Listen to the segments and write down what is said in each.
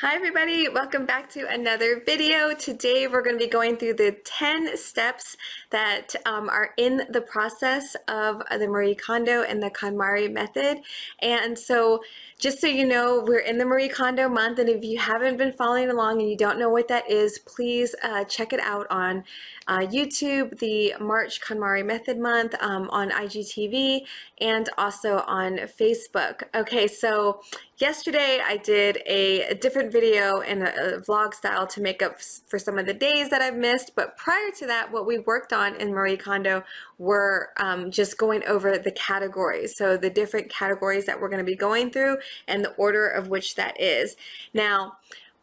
Hi everybody, welcome back to another video. Today we're going to be going through the 10 steps that are in the process of the Marie Kondo and the KonMari method. And so just so you know, we're in the Marie Kondo month, and if you haven't been following along and you don't know what that is, please check it out on YouTube, the March KonMari Method Month, on IGTV, and also on Facebook. Okay, so yesterday I did a different video in a vlog style to make up for some of the days that I've missed, but prior to that, what we worked on in Marie Kondo were just going over the categories. So the different categories that we're going to be going through and the order of which that is. Now,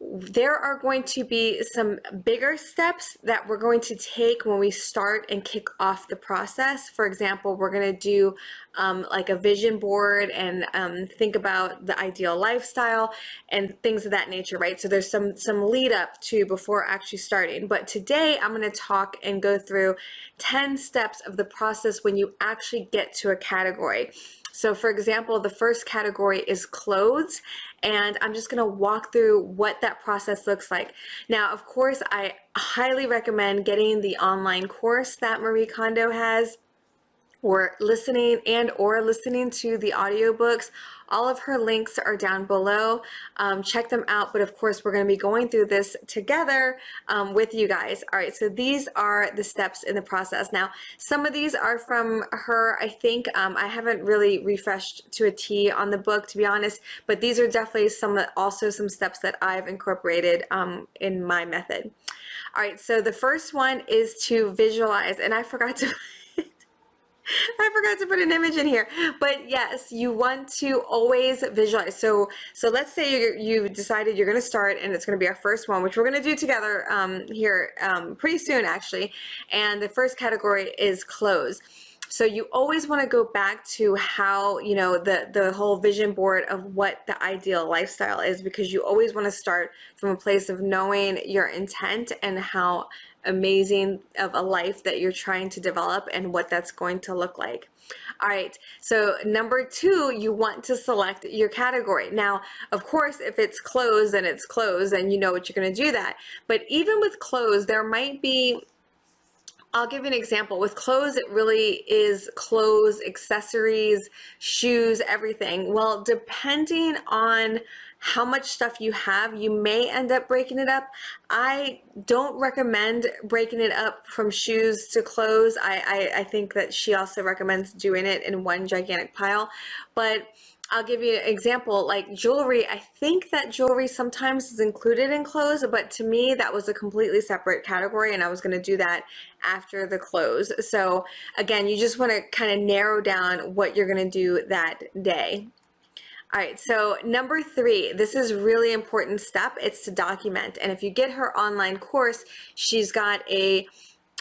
there are going to be some bigger steps that we're going to take when we start and kick off the process. For example, we're going to do like a vision board and think about the ideal lifestyle and things of that nature, right? So there's some lead up to before actually starting. But today I'm going to talk and go through 10 steps of the process when you actually get to a category. So for example, the first category is clothes, and I'm just gonna walk through what that process looks like. Now, of course, I highly recommend getting the online course that Marie Kondo has, or listening to the audiobooks. All of her links are down below. Check them out, but of course we're going to be going through this together with you guys. All right, so these are the steps in the process. Now, some of these are from her, I think. I haven't really refreshed to a T on the book, to be honest, but these are definitely also some steps that I've incorporated in my method. All right, so the first one is to visualize, and I forgot to put an image in here, but yes, you want to always visualize. So let's say you decided you're going to start, and it's going to be our first one, which we're going to do together here pretty soon, actually. And the first category is clothes. So you always want to go back to how, you know, the whole vision board of what the ideal lifestyle is, because you always want to start from a place of knowing your intent and how amazing of a life that you're trying to develop and what that's going to look like. All right, so number two, you want to select your category. Now, of course, if it's clothes, then it's clothes, and you know what you're going to do that. But even with clothes, there might be, I'll give you an example. With clothes, it really is clothes, accessories, shoes, everything. Well, depending on how much stuff you have, you may end up breaking it up. I don't recommend breaking it up from shoes to clothes. I think that she also recommends doing it in one gigantic pile. But I'll give you an example, like jewelry. I think that jewelry sometimes is included in clothes, but to me that was a completely separate category, and I was going to do that after the clothes. So again, you just want to kind of narrow down what you're going to do that day. All right, so number three, this is really important step. It's to document. And if you get her online course, she's got a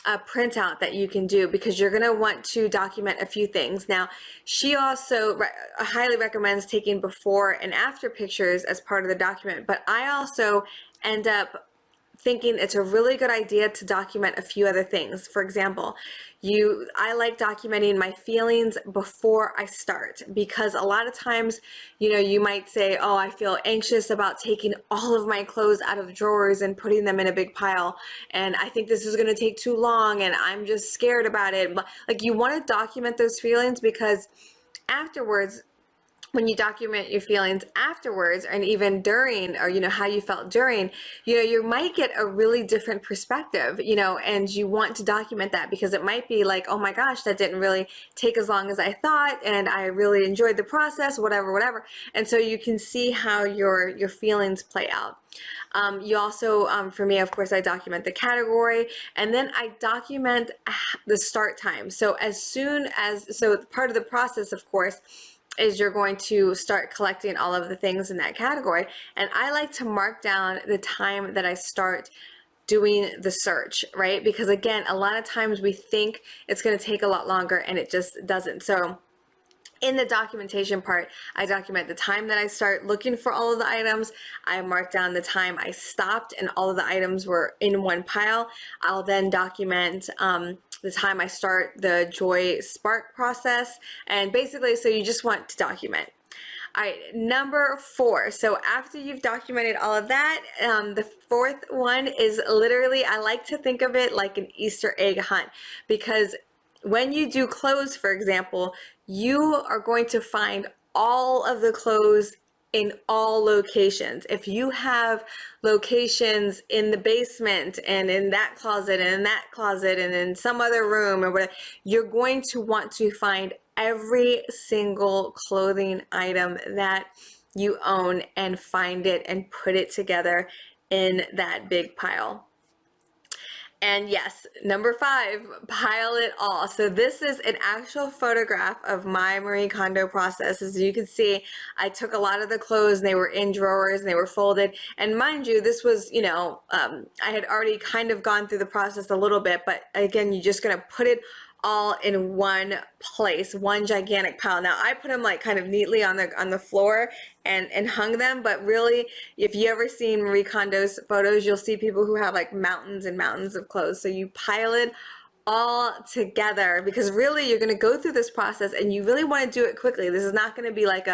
printout that you can do, because you're going to want to document a few things. Now, she also highly recommends taking before and after pictures as part of the document, but I also end up thinking it's a really good idea to document a few other things. For example, I like documenting my feelings before I start, because a lot of times, you know, you might say, oh, I feel anxious about taking all of my clothes out of drawers and putting them in a big pile, and I think this is going to take too long, and I'm just scared about it. Like, you want to document those feelings, because afterwards, when you document your feelings afterwards, and even during, or, you know, how you felt during, you know, you might get a really different perspective, you know, and you want to document that, because it might be like, oh my gosh, that didn't really take as long as I thought, and I really enjoyed the process, whatever. And so you can see how your feelings play out. You also, for me, of course, I document the category, and then I document the start time. So so part of the process, of course, is you're going to start collecting all of the things in that category. And I like to mark down the time that I start doing the search, right? Because again, a lot of times we think it's going to take a lot longer, and it just doesn't. So in the documentation part, I document the time that I start looking for all of the items. I mark down the time I stopped and all of the items were in one pile. I'll then document the time I start the Joy Spark process. And basically, so you just want to document. All right, number 4. So after you've documented all of that, the fourth one is literally, I like to think of it like an Easter egg hunt, because when you do clothes, for example, you are going to find all of the clothes in all locations. If you have locations in the basement and in that closet and in that closet and in some other room or whatever, you're going to want to find every single clothing item that you own and find it and put it together in that big pile. And yes, number 5, pile it all. So this is an actual photograph of my Marie Kondo process. As you can see, I took a lot of the clothes and they were in drawers and they were folded. And mind you, this was, you know, I had already kind of gone through the process a little bit, but again, you're just gonna put it all in one place, one gigantic pile. Now I put them like kind of neatly on the floor and hung them, but really, if you ever seen Marie Kondo's photos, you'll see people who have like mountains and mountains of clothes. So you pile it all together, because really you're going to go through this process and you really want to do it quickly. This is not going to be like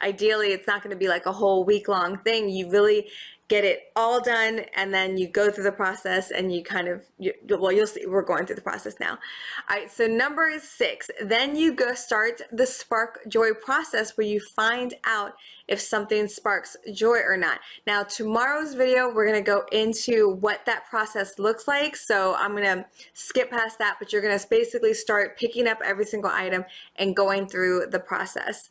ideally it's not going to be like a whole week-long thing. You really get it all done, and then you go through the process and you kind of, well, you'll see, we're going through the process now. All right, so number 6, then you go start the spark joy process, where you find out if something sparks joy or not. Now, tomorrow's video, we're gonna go into what that process looks like. So I'm gonna skip past that, but you're gonna basically start picking up every single item and going through the process.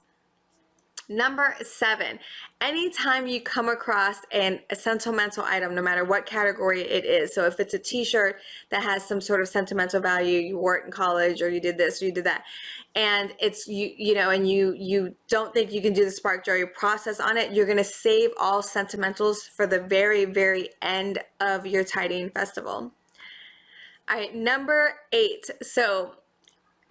Number 7, anytime you come across a sentimental item, no matter what category it is, so if it's a t-shirt that has some sort of sentimental value, you wore it in college or you did this or you did that, and it's you know, and you don't think you can do the spark joy process on it, you're going to save all sentimentals for the very end of your tidying festival. All right, number 8, so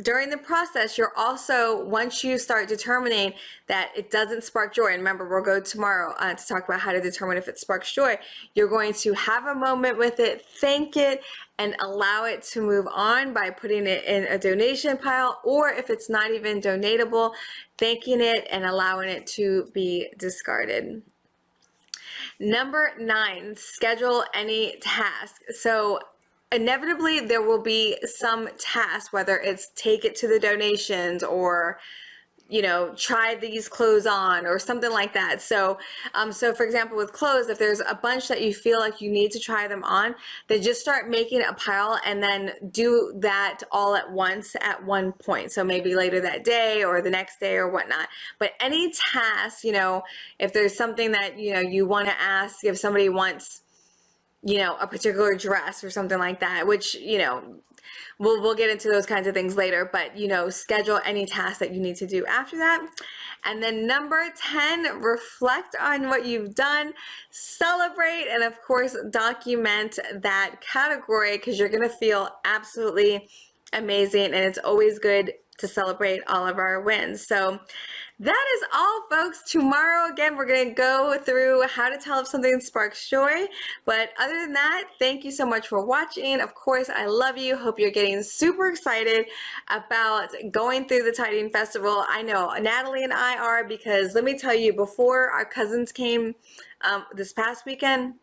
during the process, you're also, once you start determining that it doesn't spark joy, and remember, we'll go tomorrow to talk about how to determine if it sparks joy, you're going to have a moment with it, thank it, and allow it to move on by putting it in a donation pile, or if it's not even donatable, thanking it and allowing it to be discarded. Number 9, schedule any task. So inevitably there will be some task, whether it's take it to the donations or, you know, try these clothes on or something like that. So so for example, with clothes, if there's a bunch that you feel like you need to try them on, then just start making a pile and then do that all at once at one point. So maybe later that day or the next day or whatnot. But any task, you know, if there's something that, you know, you want to ask, if somebody wants, you know, a particular dress or something like that, which, you know, we'll get into those kinds of things later, but, you know, schedule any task that you need to do after that. And then number 10, reflect on what you've done, celebrate, and of course, document that category, because you're going to feel absolutely amazing, and it's always good to celebrate all of our wins. So that is all, folks. Tomorrow, again, we're going to go through how to tell if something sparks joy. But other than that, thank you so much for watching. Of course, I love you. Hope you're getting super excited about going through the Tidying Festival. I know Natalie and I are, because let me tell you, before our cousins came this past weekend,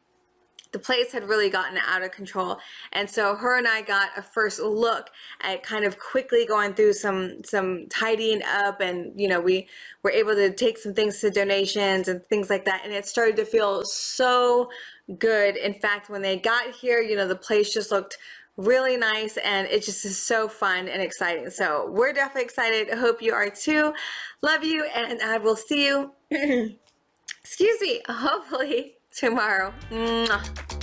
the place had really gotten out of control, and so her and I got a first look at kind of quickly going through some tidying up, and you know, we were able to take some things to donations and things like that, and it started to feel so good. In fact, when they got here, you know, the place just looked really nice, and it just is so fun and exciting. So we're definitely excited. I hope you are too. Love you, and I will see you excuse me, hopefully tomorrow. Mwah.